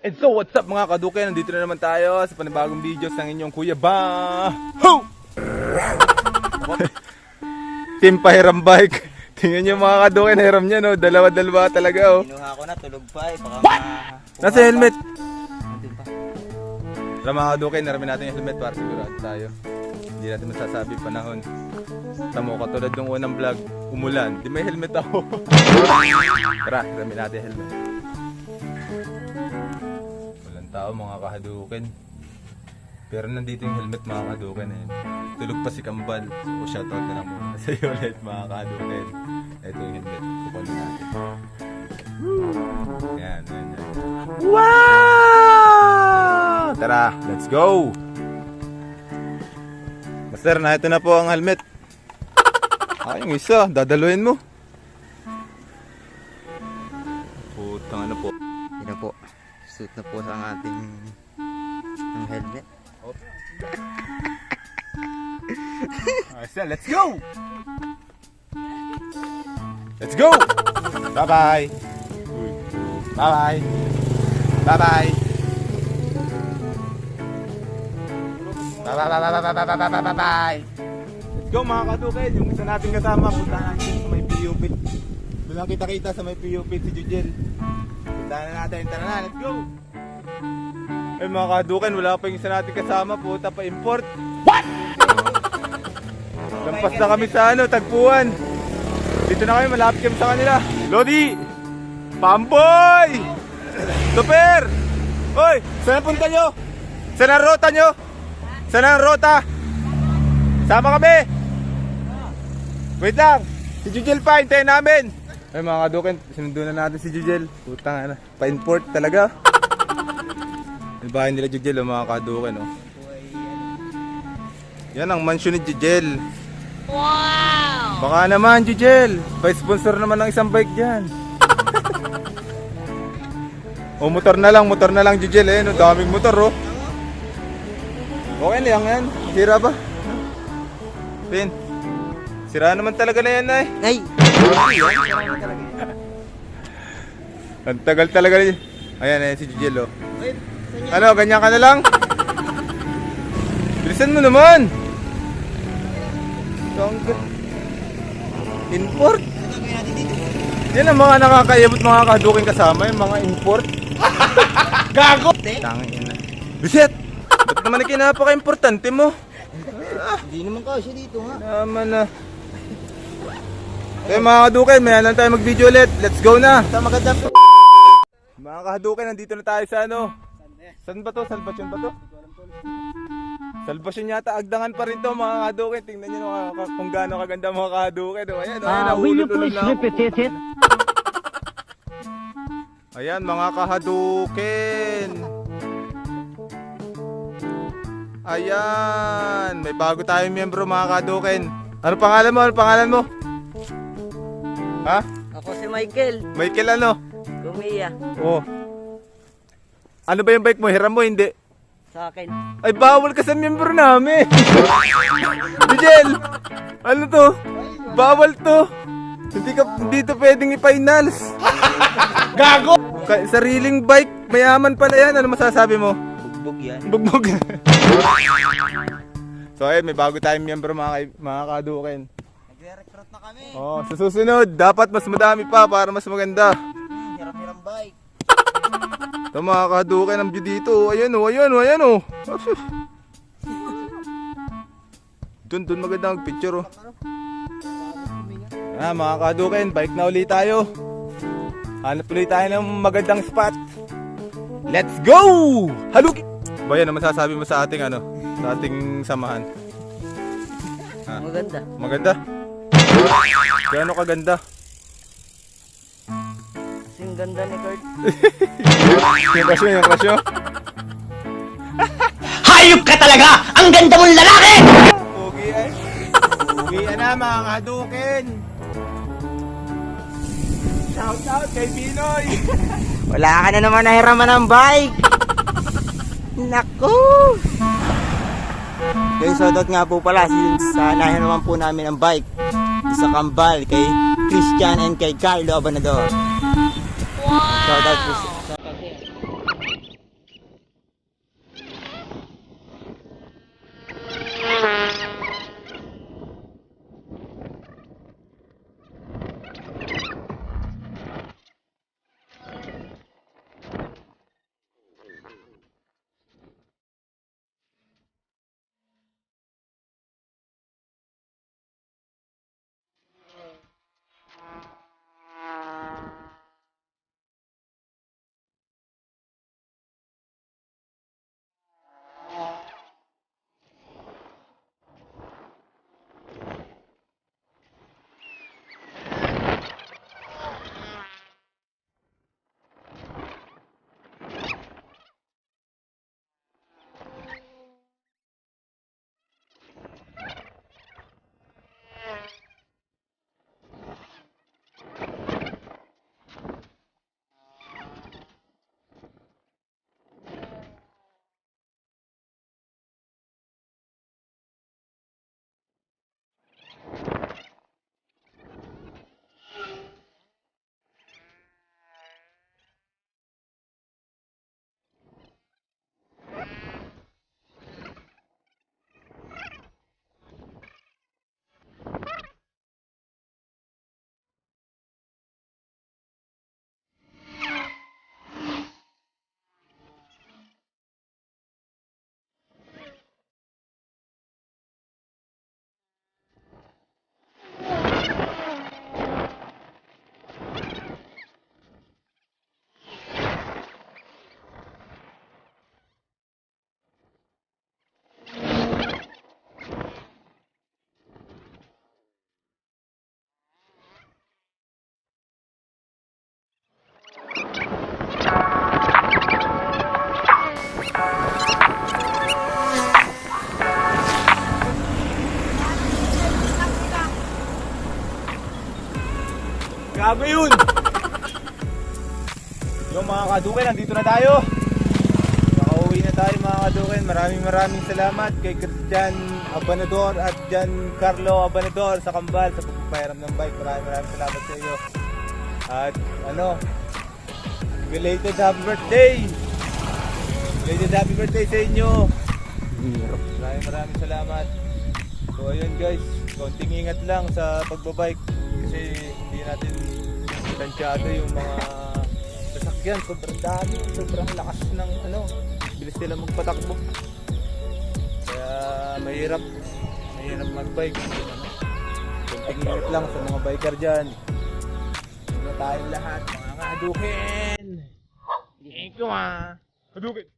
And so what's up mga kaduke, nandito na naman tayo sa panibagong videos ng inyong Kuya Ba. Ho! Team pahiram bike. Tingnan nyo mga kaduke, nahiram niya no. Dalawa-dalawa talaga oh. Kinuha ko na, tulog pa eh. Baka Nasa helmet. Nandun pa. Tara mga kaduke, naramin natin yung helmet para sigurado tayo. Hindi natin masasabi panahon. Tamo katulad ng unang vlog, umulan. Di may helmet ako. Tara, naramin natin yung helmet. Walang tao mga kahaduken. Pero nandito yung helmet mga kahaduken eh. Tulog pa si Kambal. O shoutout na lang muna sa iyo ulit mga kahaduken. Ito yung helmet. Kukunin natin. Yan, yan, yan. Wow! Tara, let's go! Master, na ito na po ang helmet. Yung isa, dadaluin mo. Putang ano po. Yun na po. Suit na po sa ating helmet. Let's go! Let's go! Bye-bye! Bye-bye! Bye-bye! Bye-bye! Let's go mga kaduken! Yung isa natin kasama, punta natin sa may PUP. Doon lang kita-kita sa may PUP si Jujel. Punta na natin, tara na, let's go! Eh mga kaduken, wala pa yung isa natin kasama, puta pa import. What? Lampas na kami sa ano, tagpuan. Dito na kami, malapit kami sa kanila. Lodi! Pamboy! Super! Hoy! Saan ang punta nyo? Saan ang rota nyo? Saan ang rota? Sama kami! Wait lang! Si Jujel pa, hintayin namin! Ay mga kaduken, sinundo na natin si Jujel. Putang na, pa-import talaga. Yung bahay nila Jujel, mga kaduken. Oh. Yan ang mansion ni Jujel. Wow! Baka naman Jujel, pa-sponsor naman ng isang bike dyan. O motor na lang Jujel eh, no? Daming motor oh. Okay lang yan, sira ba? Pin, sira naman talaga na yan ay. Ay! Ang tagal talaga rin. Ayan si Jujel oh. Ano, ganyan ka na lang? Bilisan mo naman! Import? Yan ang mga nakakaibot mga kaduking kasama, yung mga import. Gago! Tangin na. Bisit! Ba't naman na kinapaka-importante mo? Hindi naman kasi dito ha. Naman na. Okay mga kadukin, maya lang tayo mag-video ulit. Let's go na! Sa maganda po. Mga kadukin, nandito na tayo sa ano? Saan ba to? Salvation ba to? Salvation yata, agdangan pa rin to mga kadukin. Tingnan nyo kung gaano kaganda mga kadukin. Ayan, ayan, Will you please repeat it? Ayan mga kahadukin. Ayan, may bago tayong miyembro mga kahadukin. Ano pangalan mo? Ano pangalan mo? Ha? Ako si Michael, Michael ano? Gumiya, Oh. Ano ba yung bike mo? Hiram mo? Hindi. sa akin. Ay, bawal ka sa miyembro namin. Jujel, ano to? Bawal to. Hindi to pwedeng i-finals. Gago! Sariling bike, mayaman pala yan. Ano masasabi mo? Bugbog yan. Bugbog. So ayun, may bago tayong miyembro mga kadukin. Nagre-recruit na kami. Oh, sa susunod, dapat mas madami pa para mas maganda. Hirap-hirap bike. Ito mga kadukin ang view dito. Ayan o, ayan o, ayan o. Dun maganda ang picture o. Mga kadukin, bike na ulit tayo. Hanap ulit tayo ng magandang spot. Let's go! Haluki! Bayan, ano masasabi mo sa ating ano? Sa ating samahan? Ha? Maganda. Maganda? Gaano kaganda? Kasing ganda ni Kurt. Yung crush nyo? Hayop ka talaga! Ang ganda mong lalaki! Pugi ay. Pugi na mga kadukin. Shout out kay Pinoy. Wala ka na naman nahiraman ng bike. Naku! Guys, shoutout nga po pala sa nahiraman po namin ang bike. Sa Kambal, kay Christian and kay Carlo Abanador. Shoutout po sa Gago yun! Yung mga kadukin, nandito na tayo. Nakauwi na tayo mga kadukin. Maraming salamat kay Christian Abanador at Giancarlo Abanador sa Kambal sa pagpapahiram ng bike. Maraming salamat sa iyo. At belated happy birthday! Belated happy birthday sa inyo! Maraming salamat. So ayun guys, konting ingat lang sa pagbabike kasi hindi natin tansyado yung mga sasakyan. Sobrang dami, sobrang lakas ng bilis nila magpatakbo. Kaya mahirap magbike. Konting ingat lang sa mga biker dyan. Tayong lahat, mga kadukin. Thank you, Kadukin.